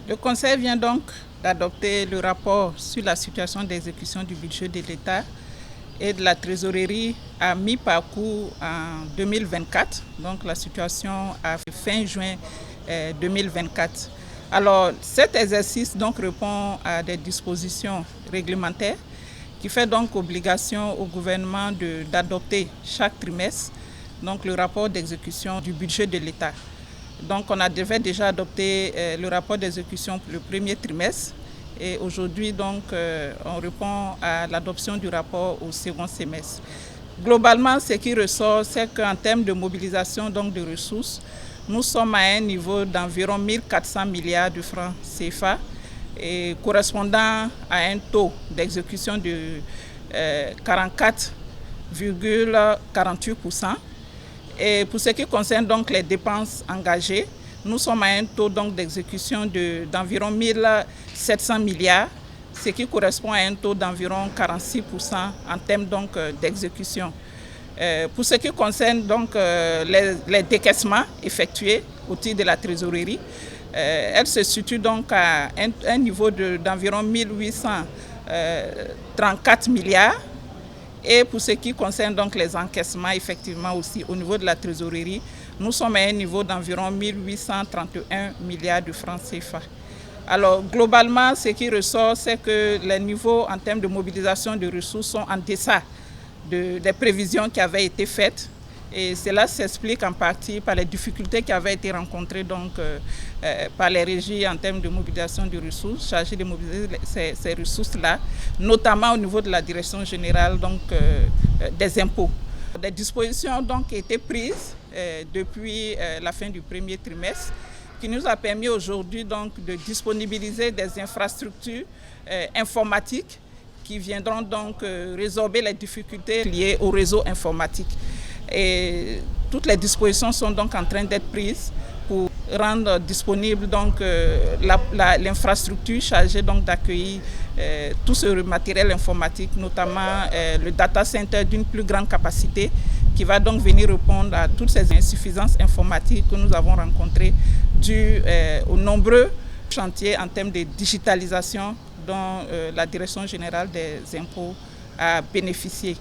Le Conseil vient donc d'adopter le rapport sur la situation d'exécution du budget de l'État et de la trésorerie à mi-parcours en 2024. Donc la situation à fin juin 2024. Alors cet exercice donc répond à des dispositions réglementaires qui fait donc obligation au gouvernement d'adopter chaque trimestre donc le rapport d'exécution du budget de l'État. Donc on avait déjà adopté le rapport d'exécution pour le premier trimestre et aujourd'hui donc on répond à l'adoption du rapport au second semestre. Globalement, ce qui ressort, c'est qu'en termes de mobilisation donc de ressources, nous sommes à un niveau d'environ 1400 milliards de francs CFA et correspondant à un taux d'exécution de 44,48%. Et pour ce qui concerne donc les dépenses engagées, nous sommes à un taux d'exécution d'environ 1700 milliards, ce qui correspond à un taux d'environ 46% en termes d'exécution. Pour ce qui concerne donc les décaissements effectués au titre de la trésorerie, elle se situe donc à un niveau d'environ 1834 milliards. Et pour ce qui concerne donc les encaissements, effectivement aussi au niveau de la trésorerie, nous sommes à un niveau d'environ 1831 milliards de francs CFA. Alors globalement, ce qui ressort, c'est que les niveaux en termes de mobilisation de ressources sont en deçà des prévisions qui avaient été faites. Et cela s'explique en partie par les difficultés qui avaient été rencontrées par les régies en termes de mobilisation de ressources, chargées de mobiliser ces ressources-là, notamment au niveau de la direction générale des impôts. Des dispositions ont été prises depuis la fin du premier trimestre, qui nous a permis aujourd'hui de disponibiliser des infrastructures informatiques qui viendront résorber les difficultés liées au réseau informatique. Et toutes les dispositions sont donc en train d'être prises pour rendre disponible l'infrastructure chargée d'accueillir tout ce matériel informatique, notamment le data center d'une plus grande capacité qui va donc venir répondre à toutes ces insuffisances informatiques que nous avons rencontrées dues aux nombreux chantiers en termes de digitalisation dont la Direction générale des impôts a bénéficié.